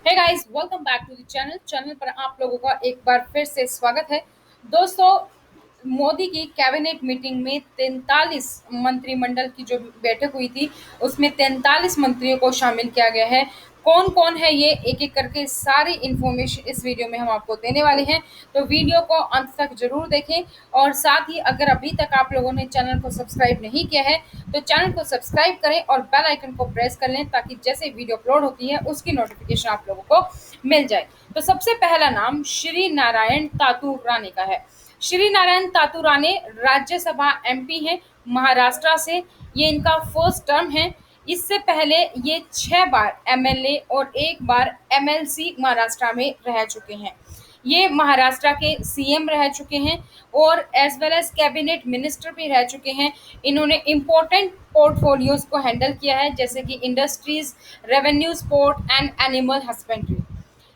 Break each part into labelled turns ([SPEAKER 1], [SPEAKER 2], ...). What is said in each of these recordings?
[SPEAKER 1] Hey guys, welcome back to the channel पर आप लोगों का एक बार फिर से स्वागत है। दोस्तों, मोदी की कैबिनेट मीटिंग में 43 मंत्रिमंडल की जो बैठक हुई थी, उसमें 43 मंत्रियों को शामिल किया गया है। कौन कौन है ये एक एक करके सारी इन्फॉर्मेशन इस वीडियो में हम आपको देने वाले हैं। तो वीडियो को अंत तक जरूर देखें और साथ ही अगर अभी तक आप लोगों ने चैनल को सब्सक्राइब नहीं किया है तो चैनल को सब्सक्राइब करें और बेल आइकन को प्रेस कर लें ताकि जैसे वीडियो अपलोड होती है उसकी नोटिफिकेशन आप लोगों को मिल जाए। तो सबसे पहला नाम श्री नारायण तातू राणे का है। श्री नारायण तातू राणे राज्यसभा एमपी हैं महाराष्ट्र से। ये इनका फर्स्ट टर्म है। इससे पहले ये 6 बार एमएलए और 1 बार एमएलसी महाराष्ट्र में रह चुके हैं। ये महाराष्ट्र के सीएम रह चुके हैं और as well as cabinet minister भी रह चुके हैं। इन्होंने इम्पोर्टेंट पोर्टफोलियोज को हैंडल किया है जैसे कि industries, revenue, sport and animal husbandry.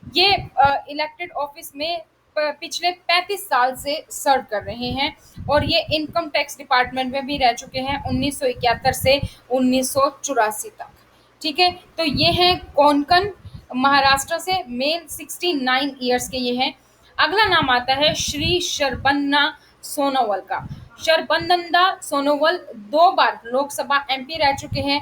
[SPEAKER 1] ये इलेक्टेड ऑफिस में पिछले 35 साल से सर्व कर रहे हैं और ये इनकम टैक्स डिपार्टमेंट में भी रह चुके हैं 1971 से 1984 तक। ठीक है, तो ये हैं कोंकण महाराष्ट्र से, मेल 69 ईयर्स के ये हैं। अगला नाम आता है श्री शरबन्ना सोनोवाल का। शरबनंदा सोनोवाल 2 बार लोकसभा एमपी रह चुके हैं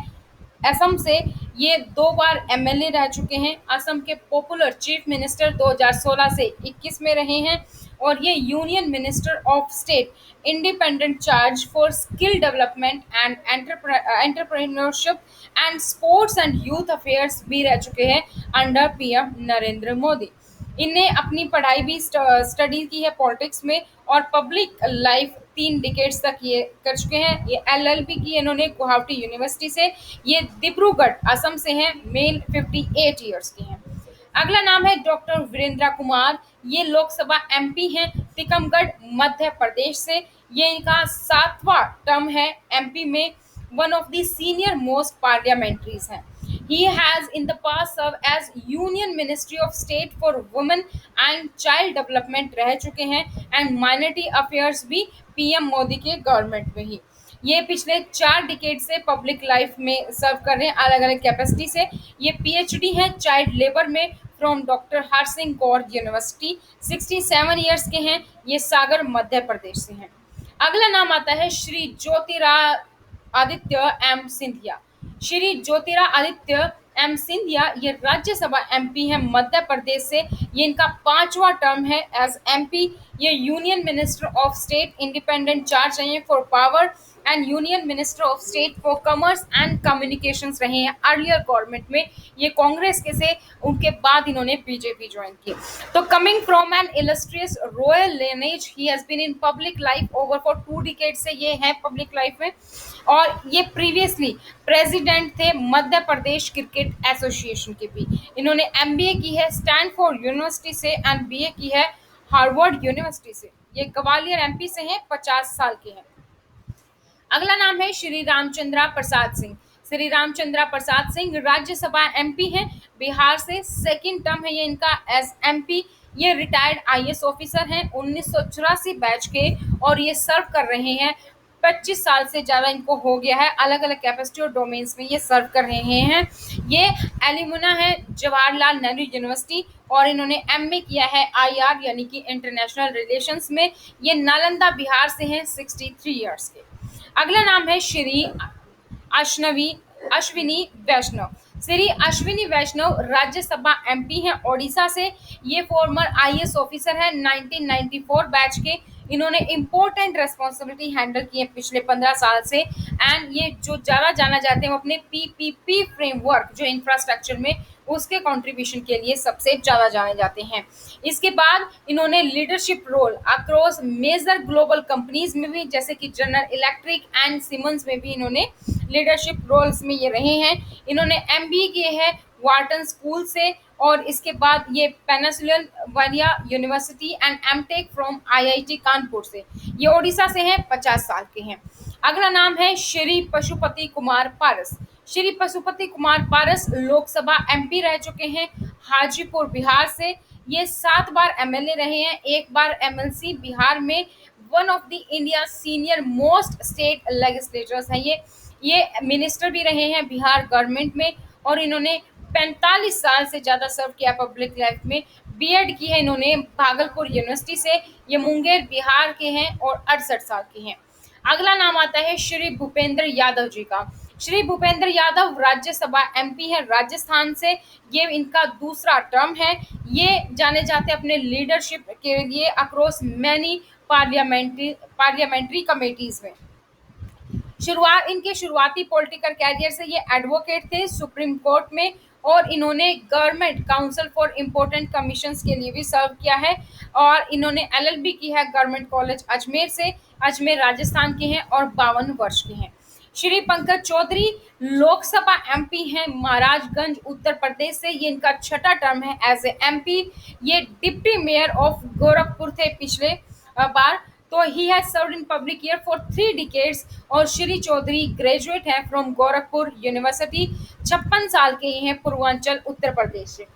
[SPEAKER 1] असम से। ये 2 बार एमएलए रह चुके हैं। असम के पॉपुलर चीफ मिनिस्टर 2016 से 21 में रहे हैं और ये union minister of state independent charge for skill development and entrepreneurship and sports and youth affairs भी रह चुके हैं अंडर पीएम नरेंद्र मोदी। इनने अपनी पढ़ाई भी स्टडी की है पॉलिटिक्स में और पब्लिक लाइफ 3 डिकेड्स तक ये कर चुके हैं। ये एलएलबी की इन्होंने गुवाहाटी यूनिवर्सिटी से। ये डिब्रूगढ़ असम से हैं, मेल 58 ईयर्स के हैं। अगला नाम है डॉक्टर वीरेंद्र कुमार। ये लोकसभा एमपी हैं टीकमगढ़ मध्य प्रदेश से। ये इनका 7वां टर्म है एमपी में। One of the senior most parliamentaries हैं। He has in the past served as Union Ministry of State for Women and Child Development रह चुके हैं एंड माइनॉरिटी अफेयर्स भी पीएम मोदी के गवर्नमेंट में ही। ये पिछले 4 डिकेड से पब्लिक लाइफ में सर्व कर रहे हैं अलग अलग कैपेसिटी से। ये पीएचडी हैं चाइल्ड लेबर में from doctor her Singh Gaur university. 67 years के हैं। ये सागर मध्य प्रदेश से हैं। अगला नाम आता है श्री ज्योतिरादित्य एम सिंधिया। श्री ज्योतिरादित्य एम सिंधिया ये राज्यसभा एमपी हैं मध्य प्रदेश से। ये इनका 5वां टर्म है एज एमपी। ये union minister of state independent charge रहे हैं for power and union minister of state for commerce and communications रहे हैं अर्लियर गवर्नमेंट में। ये कांग्रेस के से उनके बाद इन्होंने बीजेपी ज्वाइन की। तो coming from an illustrious royal lineage he has been in public life over for 2 decade से ये हैं पब्लिक लाइफ में। और ये प्रीवियसली प्रेसिडेंट थे मध्य प्रदेश क्रिकेट एसोसिएशन के भी। इन्होंने एमबीए की है स्टैनफोर्ड यूनिवर्सिटी से एंड बीए की है हार्वर्ड यूनिवर्सिटी से। ये ग्वालियर एमपी से हैं, 50 साल के हैं। अगला नाम है श्री रामचंद्रा प्रसाद सिंह। श्री रामचंद्रा प्रसाद सिंह राज्यसभा एमपी हैं बिहार से। सेकंड टर्म है ये इनका एज एमपी। ये रिटायर्ड आईएएस ऑफिसर हैं 1984 बैच के और ये सर्व कर रहे हैं 25 साल से ज़्यादा इनको हो गया है। अलग अलग कैपेसिटी और डोमेन्स में ये सर्व कर रहे हैं। ये एलिमुना है जवाहरलाल नेहरू यूनिवर्सिटी और इन्होंने एमए किया है आईआर यानी कि इंटरनेशनल रिलेशंस में। ये नालंदा बिहार से हैं, 63 ईयर्स के। अगला नाम है श्री अश्नवी अश्विनी वैष्णव। श्री अश्विनी वैष्णव राज्यसभा एमपी हैं ओडिशा से। ये फॉर्मर आईएएस ऑफिसर है 1994 बैच के। इन्होंने इम्पोर्टेंट रेस्पॉन्सिबिलिटी हैंडल की है पिछले 15 साल से एंड ये जो ज़्यादा जाना जाते हैं वो अपने पीपीपी फ्रेमवर्क जो इंफ्रास्ट्रक्चर में उसके कंट्रीब्यूशन के लिए सबसे ज़्यादा जाने जाते हैं। इसके बाद इन्होंने leadership role across major global companies में भी जैसे कि जनरल इलेक्ट्रिक एंड सीमेंस में भी इन्होंने लीडरशिप रोल्स में ये रहे हैं। इन्होंने एमबीए किए हैं वार्टन स्कूल से और इसके बाद ये Pennsylvania university and MTech from IIT Kanpur से। ये ओडिशा से हैं, 50 साल के हैं। अगला नाम है श्री पशुपति कुमार पारस। श्री पशुपति कुमार पारस लोकसभा एमपी रह चुके हैं हाजीपुर बिहार से। ये 7 बार एमएलए रहे हैं, 1 बार एमएलसी बिहार में। One of the India senior most state legislators हैं ये मिनिस्टर भी रहे हैं बिहार गवर्नमेंट में और इन्होंने 45 साल से ज़्यादा सर्व किया पब्लिक लाइफ में। बीएड की है इन्होंने भागलपुर यूनिवर्सिटी से। ये मुंगेर बिहार के हैं और 68 साल के हैं। अगला नाम आता है श्री भूपेंद्र यादव जी का। श्री भूपेंद्र यादव राज्यसभा एमपी है राजस्थान से। ये इनका दूसरा टर्म है। ये जाने जाते हैं अपने लीडरशिप के लिए अक्रॉस मैनी पार्लियामेंट्री कमेटीज में। इनके शुरुआती पॉलिटिकल कैरियर से ये एडवोकेट थे सुप्रीम कोर्ट में, और इन्होंने government council for important commissions के लिए भी सर्व किया है। और इन्होंने एलएलबी की है गवर्नमेंट कॉलेज अजमेर से। अजमेर राजस्थान के हैं और 52 वर्ष के हैं। श्री पंकज चौधरी लोकसभा एमपी हैं महाराजगंज उत्तर प्रदेश से। ये इनका छठा टर्म है एज ए एमपी। ये डिप्टी मेयर ऑफ गोरखपुर थे पिछले बार। तो he has served in public year for 3 decades. और श्री चौधरी ग्रेजुएट हैं फ्रॉम गोरखपुर यूनिवर्सिटी। 56 साल के हैं, पूर्वांचल उत्तर प्रदेश से।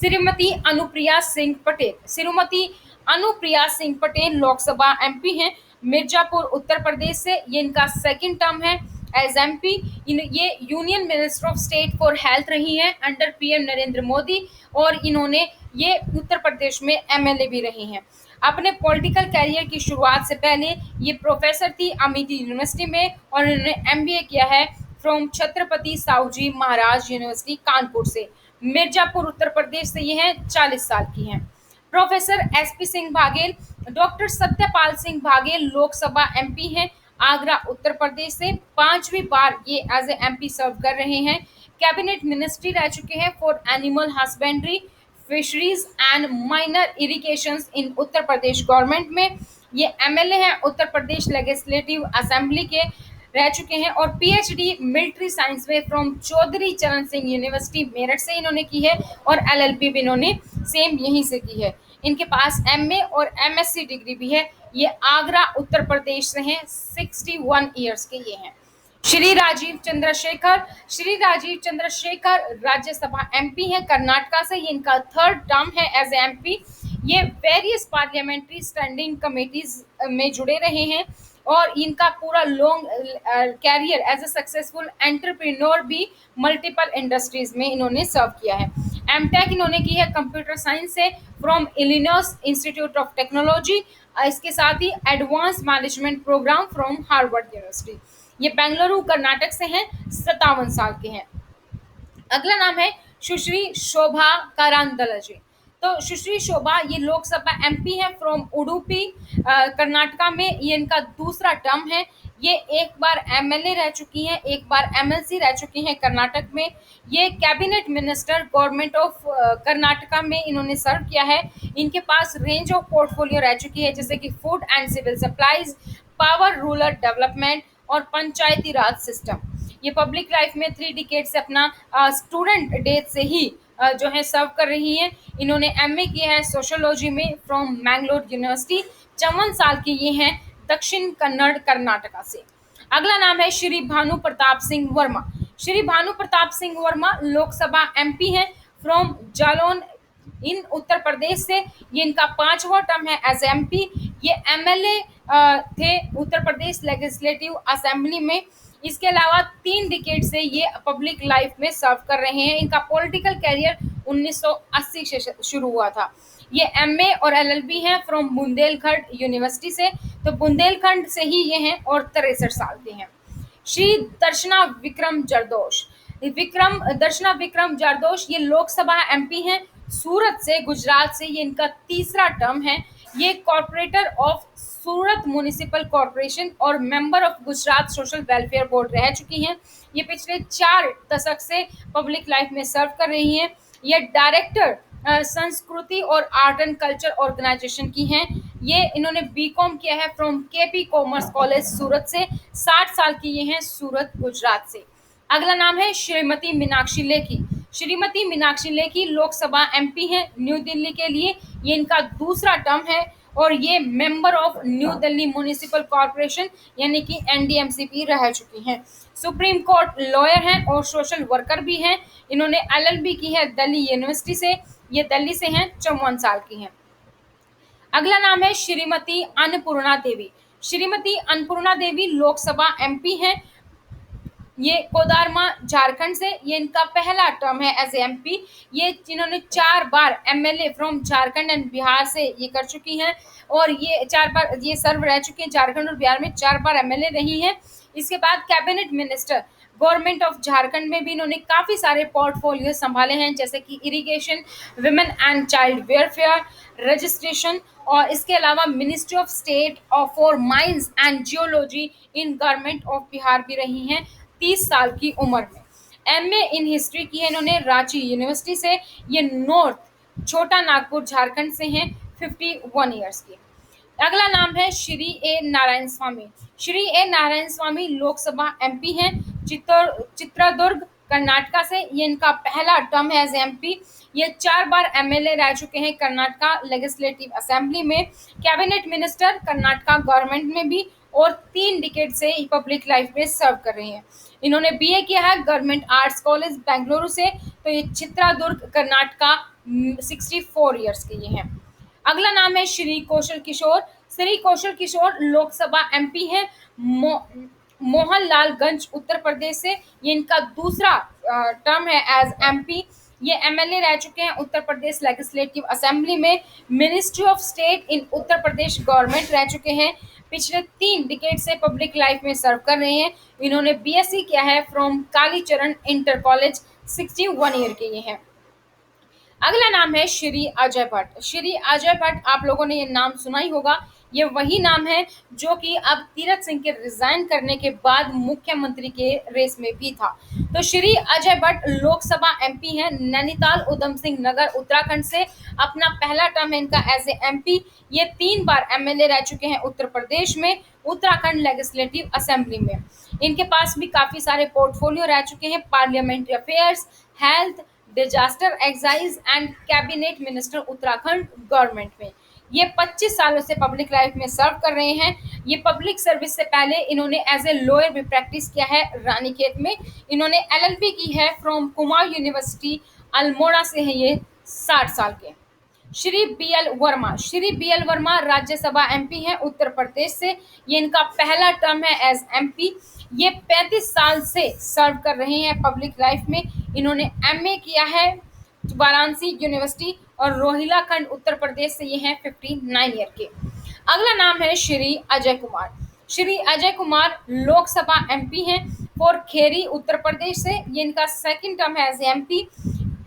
[SPEAKER 1] श्रीमती अनुप्रिया सिंह पटेल। श्रीमती अनुप्रिया सिंह पटेल लोकसभा एमपी हैं मिर्जापुर उत्तर प्रदेश से। ये इनका सेकंड टर्म है एज एमपी। ये union minister of state for health रही हैं अंडर पीएम नरेंद्र मोदी। और इन्होंने ये उत्तर प्रदेश में एमएलए भी रही हैं। अपने पॉलिटिकल कैरियर की शुरुआत से पहले ये प्रोफेसर थी अमिटी यूनिवर्सिटी में, और इन्होंने एमबीए किया है from Chhatrapati Sahuji Maharaj university Kanpur से। मिर्जापुर उत्तर प्रदेश से ये हैं, 40 साल की हैं। Professor SP Singh Baghel. Doctor Satyapal Singh Baghel Lok Sabha MP हैं आगरा उत्तर प्रदेश से। 5वीं बार ये एज ए एमपी सर्व कर रहे हैं। कैबिनेट मिनिस्ट्री रह चुके हैं for animal husbandry, fisheries and minor irrigations in Uttar Pradesh government में। ये एमएलए हैं उत्तर प्रदेश लेजिस्लेटिव असेंबली के, रह चुके हैं। और पीएचडी मिलिट्री साइंस में फ्रॉम चौधरी चरण सिंह यूनिवर्सिटी मेरठ से इन्होंने की है। और एलएलबी भी इन्होंने सेम यहीं से की है। इनके पास एमए और एमएससी डिग्री भी है। ये आगरा उत्तर प्रदेश से हैं। 61 ईयर्स के ये हैं। श्री राजीव चंद्रशेखर। श्री राजीव चंद्रशेखर राज्यसभा एमपी हैं कर्नाटका से। ये इनका थर्ड टर्म है एज एमपी। ये वेरियस पार्लियामेंट्री स्टैंडिंग कमेटीज में जुड़े रहे हैं। और इनका पूरा long career as a successful entrepreneur भी मल्टीपल इंडस्ट्रीज में इन्होंने सर्व किया है। एमटेक इन्होंने की है कंप्यूटर साइंस से from Illinois Institute of Technology. इसके साथ ही advance management programme from Harvard University. ये बेंगलुरु कर्नाटक से हैं, 57 साल के हैं। अगला नाम है सुश्री शोभा करांदलजे। तो सुश्री शोभा ये लोकसभा एमपी है फ्रॉम उडुपी कर्नाटका में। ये इनका दूसरा टर्म है। ये एक बार एमएलए रह चुकी हैं, एक बार एमएलसी रह चुकी हैं कर्नाटक में। ये cabinet minister government of Karnataka में इन्होंने सर्व किया है। इनके पास रेंज ऑफ पोर्टफोलियो रह चुकी है जैसे कि food and civil supplies, power rural development और पंचायती राज सिस्टम। ये पब्लिक लाइफ में 3 डिकेड से अपना स्टूडेंट डेज से ही जो है सर्व कर रही हैं। इन्होंने एमए किया है सोशियोलॉजी में फ्रॉम मैंगलोर यूनिवर्सिटी। 54 साल की ये हैं, दक्षिण कन्नड़ कर्नाटका से। अगला नाम है श्री भानु प्रताप सिंह वर्मा। श्री भानु प्रताप सिंह वर्मा लोकसभा एमपी हैं फ्रॉम जालौन इन उत्तर प्रदेश से। ये इनका 5वां टर्म है एज एमपी। ये एमएलए थे उत्तर प्रदेश लेजिस्लेटिव असेंबली में। इसके अलावा 3 डिकेड से ये पब्लिक लाइफ में सर्व कर रहे हैं। इनका पॉलिटिकल कैरियर 1980 से शुरू हुआ था। ये एमए और एलएलबी हैं फ्रॉम बुंदेलखंड यूनिवर्सिटी से। तो बुंदेलखंड से ही ये हैं और 63 साल के हैं। श्री दर्शना विक्रम जरदोश। दर्शना विक्रम जरदोश ये लोकसभा एमपी हैं सूरत से, गुजरात से। ये इनका तीसरा टर्म है। ये corporator of Surat municipal corporation और member of Gujarat social welfare board रह चुकी हैं। ये पिछले 4 दशक से पब्लिक लाइफ में सर्व कर रही हैं। ये डायरेक्टर संस्कृति और आर्ट एंड कल्चर ऑर्गेनाइजेशन की हैं। ये इन्होंने बीकॉम किया है फ्रॉम केपी कॉमर्स कॉलेज सूरत से। 60 साल की ये हैं, सूरत गुजरात से। अगला नाम है श्रीमती मीनाक्षी लेखी। श्रीमती मीनाक्षी लेखी लोकसभा एमपी हैं न्यू दिल्ली के लिए। ये इनका दूसरा टर्म है और ये member of new Delhi municipal corporation यानी कि एनडीएमसीपी रह चुकी हैं। सुप्रीम कोर्ट लॉयर हैं और सोशल वर्कर भी हैं। इन्होंने एलएलबी की है दिल्ली यूनिवर्सिटी से। ये दिल्ली से हैं, 54 साल की हैं। अगला नाम है श्रीमती अन्नपूर्णा देवी। श्रीमती अन्नपूर्णा देवी लोकसभा एमपी हैं ये कोदारमा झारखंड से, ये इनका पहला टर्म है एज एमपी। ये इन्होंने 4 बार MLA from Jharkhand and Bihar से ये कर चुकी हैं, और ये 4 बार ये सर्व रह चुकी हैं झारखंड और बिहार में, 4 बार एमएलए रही हैं। इसके बाद cabinet minister government of Jharkhand में भी इन्होंने काफ़ी सारे पोर्टफोलियो संभाले हैं, जैसे कि irrigation, women and child welfare, registration, और इसके अलावा ministry of state of for mines and geology in government of Bihar भी रही हैं 30 साल की उम्र में। एमए इन हिस्ट्री की है इन्होंने रांची यूनिवर्सिटी से। ये नॉर्थ छोटा नागपुर झारखंड से हैं, 51 ईयर्स की। अगला नाम है श्री ए नारायण स्वामी। श्री ए नारायण स्वामी लोकसभा एमपी हैं, चित्रदुर्ग कर्नाटका से। ये इनका पहला टर्म है एज एमपी। ये 4 बार एमएलए रह चुके हैं कर्नाटका लेजिस्लेटिव असेंबली में, कैबिनेट मिनिस्टर कर्नाटका गवर्नमेंट में भी, और 3 डिकेड से पब्लिक लाइफ में सर्व कर रहे हैं। इन्होंने बीए किया है गवर्नमेंट आर्ट्स कॉलेज बेंगलुरु से। तो ये चित्रदुर्ग कर्नाटका 64 ईयर्स के ये हैं। अगला नाम है श्री कौशल किशोर। श्री कौशल किशोर लोकसभा एमपी हैं, मोहनलालगंज उत्तर प्रदेश से। ये इनका दूसरा टर्म है एज एमपी। ये एमएलए रह चुके हैं उत्तर प्रदेश लेजिस्लेटिव असेंबली में, ministry of state in Uttar Pradesh government रह चुके हैं। पिछले 3 डिकेड से पब्लिक लाइफ में सर्व कर रहे हैं। इन्होंने बीएससी किया है from Kalicharan inter college, 61 year के ये हैं। अगला नाम है श्री अजय भट्ट। श्री अजय भट्ट, आप लोगों ने ये नाम सुना ही होगा। ये वही नाम है जो कि अब तीरथ सिंह के रिजाइन करने के बाद मुख्यमंत्री के रेस में भी था। तो श्री अजय भट्ट लोकसभा एमपी हैं, नैनीताल उधम सिंह नगर उत्तराखंड से। अपना पहला टर्म है इनका एज ए एमपी। ये 3 बार एमएलए रह चुके हैं उत्तर प्रदेश में, उत्तराखंड लेजिस्लेटिव असेंबली में। इनके पास भी काफी सारे पोर्टफोलियो रह चुके हैं, parliamentary affairs, health, disaster excise and cabinet minister Uttarakhand government में। ये 25 सालों से पब्लिक लाइफ में सर्व कर रहे हैं। ये पब्लिक सर्विस से पहले इन्होंने एज ए लॉयर भी प्रैक्टिस किया है रानीखेत में। इन्होंने एलएलबी की है फ्रॉम कुमार यूनिवर्सिटी अल्मोड़ा से है ये, 60 साल के। Shri BL Verma. Shri BL Verma Rajya Sabha MP हैं उत्तर प्रदेश से। ये इनका पहला टर्म है एज एमपी। ये 35 साल से सर्व कर रहे हैं पब्लिक लाइफ में। इन्होंने एमए किया है वाराणसी यूनिवर्सिटी, और रोहिला खंड उत्तर प्रदेश से ये हैं 59 ईयर के। अगला नाम है श्री अजय कुमार। श्री अजय कुमार लोकसभा एमपी हैं फॉर खेरी उत्तर प्रदेश से। ये इनका सेकंड टर्म है एज एमपी,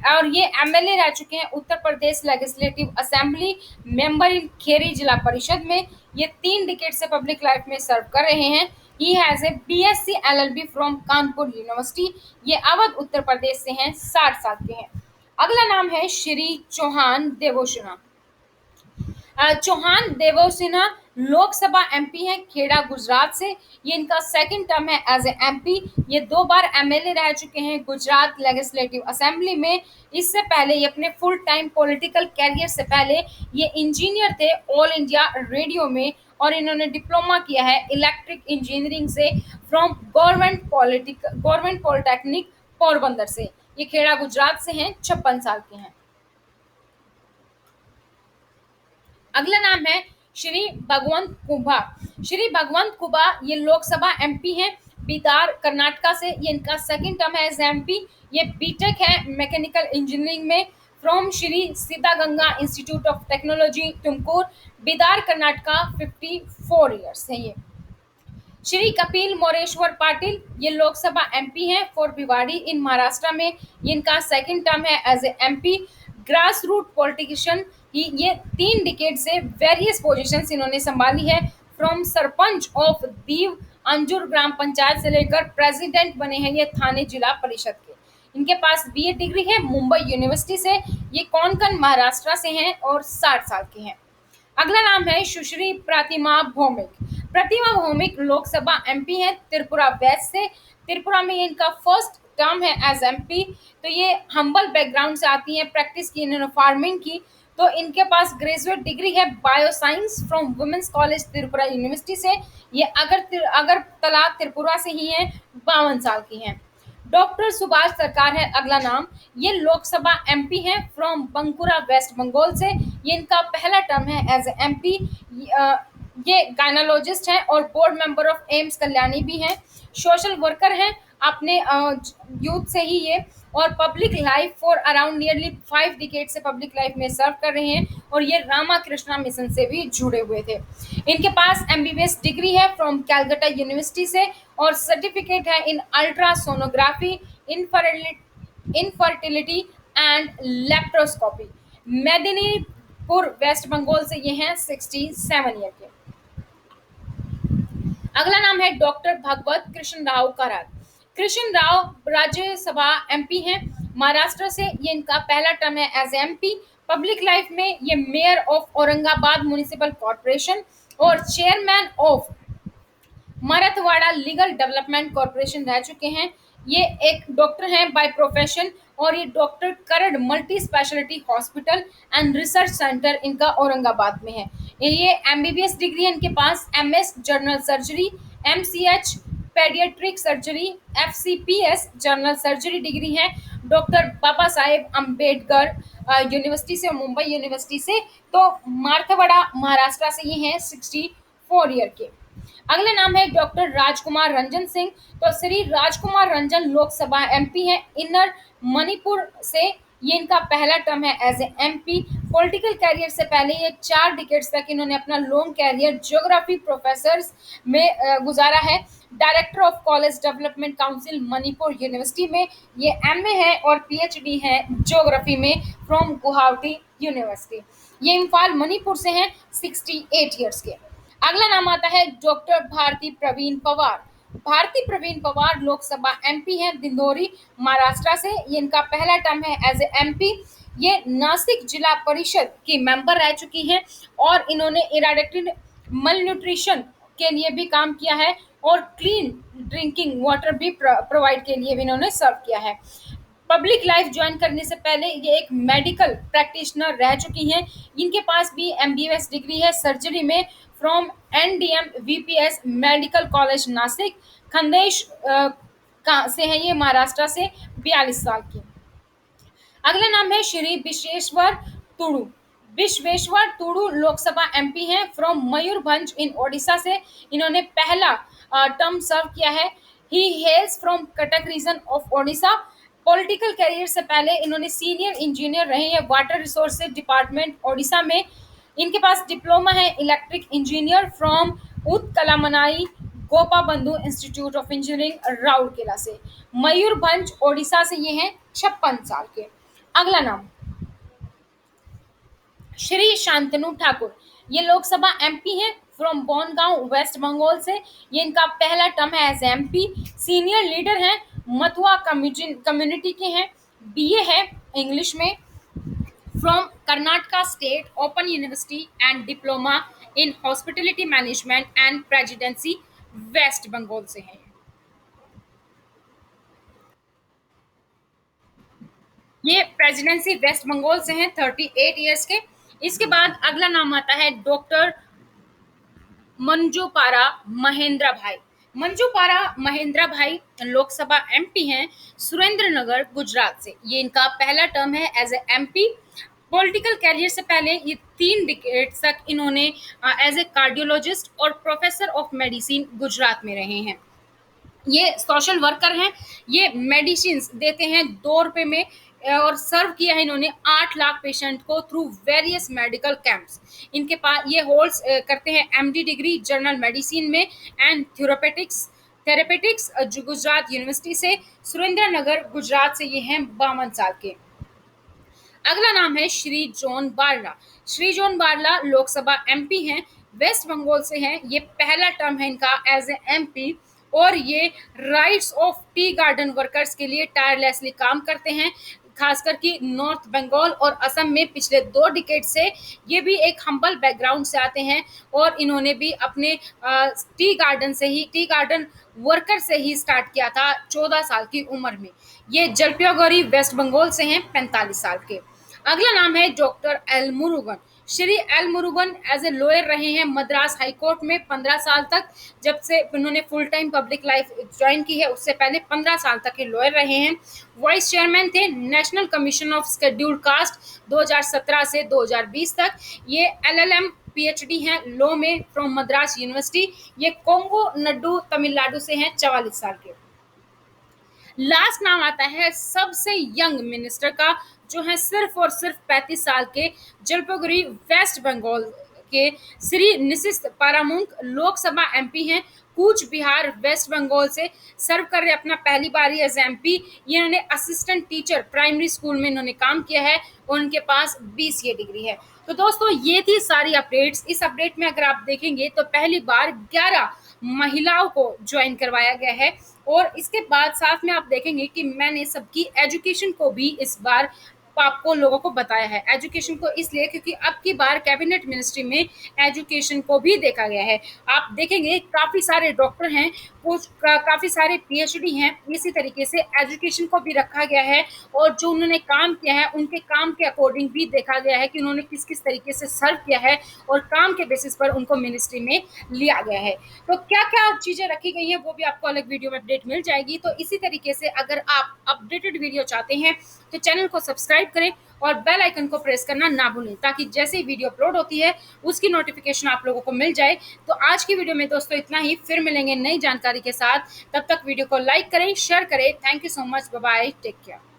[SPEAKER 1] और ये एमएलए रह चुके हैं उत्तर प्रदेश लेजिस्लेटिव असेंबली, मेंबर इन खेरी जिला परिषद में। ये 3 डिकेड से पब्लिक लाइफ में सर्व कर रहे हैं। He has a BSc LLB from Kanpur university. ये अवध उत्तर प्रदेश से हैं, 60 साल के हैं। अगला नाम है श्री चौहान देवोसिन्हा। चौहान देवोसिन्हा लोकसभा एमपी हैं खेड़ा गुजरात से। ये इनका सेकंड टर्म है एज ए एमपी। ये 2 बार एमएलए रह चुके हैं गुजरात लेजिस्लेटिव असेंबली में। इससे पहले ये अपने फुल टाइम पॉलिटिकल कैरियर से पहले ये इंजीनियर थे ऑल इंडिया रेडियो में, और इन्होंने डिप्लोमा किया है इलेक्ट्रिक इंजीनियरिंग से फ्रॉम गवर्नमेंट पॉलिटेक्निक पोरबंदर से। ये खेड़ा गुजरात से हैं, 56 साल के हैं। अगला नाम है श्री भगवंत कुबा। श्री भगवंत कुबा ये लोकसभा एमपी हैं बिदार कर्नाटका से। ये इनका सेकंड टर्म है एज एमपी। ये बीटेक है मैकेनिकल इंजीनियरिंग में from Shri Sita Ganga institute of technology Tumkur, Bidar Karnataka, 54 years है ये। श्री कपिल मोरेश्वर पाटिल ये लोकसभा एमपी हैं फॉर भिवाड़ी इन महाराष्ट्र में। ये इनका सेकंड टर्म है as a MP. Grass root politician, ये 3 डिकेड से वेरियस पोजीशंस इन्होंने संभाली है, फ्रॉम सरपंच ऑफ दीव अंजुर ग्राम पंचायत से लेकर प्रेसिडेंट बने हैं ये थाने जिला परिषद के। इनके पास बीए डिग्री है मुंबई यूनिवर्सिटी से। ये कोंकण महाराष्ट्र से हैं और 60 साल के हैं। अगला नाम है सुश्री प्रतिमा भौमिक। प्रतिमा भौमिक लोकसभा एमपी हैं त्रिपुरा वेस्ट से। त्रिपुरा में इनका फर्स्ट टर्म है एज एमपी। तो ये हम्बल बैकग्राउंड से आती हैं, प्रैक्टिस की इन्होंने फार्मिंग की। तो इनके पास ग्रेजुएट डिग्री है bio science from women's college Tripura university से। ये अगरतला त्रिपुरा से ही हैं, 52 साल की हैं। डॉक्टर सुभाष सरकार है अगला नाम। ये लोकसभा एमपी हैं फ्रॉम बंकुरा वेस्ट बंगाल से। ये इनका पहला टर्म है एज एमपी। ये गायनोलॉजिस्ट हैं और board member of AIIMS Kalyani भी हैं। सोशल वर्कर हैं, अपने यूथ से ही ये, और public life for around nearly 5 decade से पब्लिक लाइफ में सर्व कर रहे हैं, और ये रामाकृष्णा मिशन से भी जुड़े हुए थे। इनके पास एमबीबीएस डिग्री है फ्रॉम कैलकाटा यूनिवर्सिटी से, और सर्टिफिकेट है in ultrasonography, infertility and laparoscopy. Medinipur west Bengal से ये हैं 67 ईयर के। अगला नाम है डॉक्टर भगवत कृष्ण राव करात। कृष्ण राव राज्यसभा एमपी हैं महाराष्ट्र से। ये इनका पहला टर्म है एज एमपी। पब्लिक लाइफ में ये mayor of Aurangabad municipal corporation और chairman of Marathwada legal development corporation रह चुके हैं। ये एक डॉक्टर हैं बाय प्रोफेशन, और ये doctor Karad multi specialty hospital and research centre इनका औरंगाबाद में है। ये एमबीबीएस डिग्री है इनके पास, MS general surgery, MCH paediatric surgery, FCPS general surgery degree है डॉक्टर बाबा साहेब अम्बेडकर यूनिवर्सिटी से और मुंबई यूनिवर्सिटी से। तो मारथवाड़ा महाराष्ट्र से ये हैं 64 ईयर के। अगला नाम है डॉक्टर राजकुमार रंजन सिंह। तो श्री राजकुमार रंजन लोकसभा एमपी है इनर मणिपुर से। ये इनका पहला टर्म है as a MP. Political career से पहले ये 4 डिकेड्स तक इन्होंने अपना लॉन्ग कैरियर ज्योग्राफी प्रोफेसर में गुजारा है। Director of college development council Manipur university में ये एमए है, और पीएचडी है ज्योग्राफी में फ्रॉम गुवाहाटी यूनिवर्सिटी। ये इम्फाल मणिपुर से हैं 68 ईयर्स के। अगला नाम आता है डॉक्टर भारती प्रवीण पवार। भारती प्रवीण पवार लोकसभा एमपी हैं दिंडोरी महाराष्ट्र से। ये इनका पहला टर्म है एज ए एमपी। ये नासिक जिला परिषद की मेंबर रह चुकी हैं, और इन्होंने इराडिकेटेड मल के लिए भी काम किया है, और क्लीन ड्रिंकिंग वाटर भी प्रोवाइड के लिए भी इन्होंने सर्व किया है। पब्लिक लाइफ ज्वाइन करने से पहले ये एक मेडिकल प्रैक्टिशनर रह चुकी हैं। इनके पास भी एमबीबीएस डिग्री है सर्जरी में from NDM VPS medical college Nashik. Khandesh का से हैं ये महाराष्ट्र से, 42 साल की। अगला नाम है श्री विश्वेश्वर तुड़ू। विश्वेश्वर तुड़ू लोकसभा एमपी हैं फ्रॉम मयूरभंज इन ओडिशा से। इन्होंने पहला टर्म सर्व किया है। He hails from Cuttack region of Odisha. Political career से पहले इन्होंने सीनियर इंजीनियर रहे हैं वाटर रिसोर्सेज डिपार्टमेंट ओडिशा में। इनके पास डिप्लोमा है इलेक्ट्रिक इंजीनियर फ्रॉम उत्कलामनाई गोपा बंधु इंस्टीट्यूट ऑफ इंजीनियरिंग राउरकेला से। मयूरभंज ओडिशा से ये हैं 56 साल के। अगला नाम श्री शांतनु ठाकुर। ये लोकसभा एमपी हैं फ्रॉम बोनगांव वेस्ट बंगाल से। ये इनका पहला टर्म है एज एमपी। सीनियर लीडर हैं मथुआ कम्युनिटी के हैं। बीए है इंग्लिश में from Karnataka state open university and diploma in hospitality management and presidency West Bengal से हैं। ये प्रेसिडेंसी वेस्ट बंगाल से हैं 38 ईयर्स के। इसके बाद अगला नाम आता है डॉक्टर मंजूपारा महेंद्र भाई। मंजूपारा महेंद्र भाई लोकसभा एमपी हैं सुरेंद्र नगर गुजरात से। ये इनका पहला टर्म है as a MP. Political career से पहले ये 3 डिकेड तक इन्होंने एज ए कार्डियोलॉजिस्ट और प्रोफेसर ऑफ मेडिसिन गुजरात में रहे हैं। ये सोशल वर्कर हैं। ये मेडिसिन देते हैं 2 रुपए में, और सर्व किया है इन्होंने 8 लाख पेशेंट को थ्रू वेरियस मेडिकल कैंप्स। इनके पास ये होल्ड्स करते हैं एमडी डिग्री जनरल मेडिसिन में एंड थेरेपेटिक्स गुजरात यूनिवर्सिटी से। सुरेंद्र नगर गुजरात से ये हैं 52 साल के। अगला नाम है Shri John Barla. Shri John Barla Lok Sabha MP हैं वेस्ट बंगाल से हैं। ये पहला टर्म है इनका एज ए एमपी, और ये rights of tea garden workers के लिए टायरलेसली काम करते हैं, खासकर कि नॉर्थ बंगाल और असम में पिछले 2 डिकेड से। ये भी एक हम्बल बैकग्राउंड से आते हैं, और इन्होंने भी अपने टी गार्डन वर्कर से ही स्टार्ट किया था 14 साल की उम्र में। ये जलपाईगुड़ी वेस्ट बंगाल से हैं 45 साल के। अगला नाम है doctor L Murugan. Shri L Murugan as a lawyer रहे हैं मद्रास हाई कोर्ट में 15 साल तक। जब से उन्होंने full time public life join की है, उससे पहले 15 साल तक के लॉयर रहे हैं। वाइस चेयरमैन थे national commission of scheduled caste 2017 से 2020 तक। ये एलएलएम पीएचडी हैं लॉ में फ्रॉम मद्रास यूनिवर्सिटी। ये कोंगो नड्डू तमिलनाडु से हैं 44 साल के। लास्ट नाम आता है सबसे यंग मिनिस्टर का, जो है सिर्फ और सिर्फ 35 साल के, जलपाईगुड़ी वेस्ट बंगाल के श्री निशित पारामुंक लोकसभा एमपी हैं। कूच बिहार वेस्ट बंगाल से सर्व कर रहे अपना पहली बार एज एमपी। इन्होंने असिस्टेंट टीचर प्राइमरी स्कूल में इन्होंने काम किया है और उनके पास बीसीए डिग्री है। तो दोस्तों ये थी सारी अपडेट्स। इस अपडेट में अगर आप देखेंगे तो पहली बार 11 महिलाओं को ज्वाइन करवाया गया है, और इसके बाद साथ में आप देखेंगे कि मैंने सबकी एजुकेशन को भी इस बार आपको लोगों को बताया है। एजुकेशन को इसलिए क्योंकि अब की बार कैबिनेट मिनिस्ट्री में एजुकेशन को भी देखा गया है। आप देखेंगे काफ़ी सारे डॉक्टर हैं, काफ़ी सारे पीएचडी हैं, इसी तरीके से एजुकेशन को भी रखा गया है, और जो उन्होंने काम किया है उनके काम के अकॉर्डिंग भी देखा गया है कि उन्होंने किस किस तरीके से सर्व किया है, और काम के बेसिस पर उनको मिनिस्ट्री में लिया गया है। तो क्या क्या चीज़ें रखी गई हैं वो भी आपको अलग वीडियो में अपडेट मिल जाएगी। तो इसी तरीके से अगर आप अपडेटेड वीडियो चाहते हैं तो चैनल को सब्सक्राइब करें और बेल आइकन को प्रेस करना ना भूलें, ताकि जैसे ही वीडियो अपलोड होती है उसकी नोटिफिकेशन आप लोगों को मिल जाए। तो आज की वीडियो में दोस्तों इतना ही, फिर मिलेंगे नई जानकारी के साथ। तब तक वीडियो को लाइक करें, शेयर करें। Thank you so much, bye bye, take care.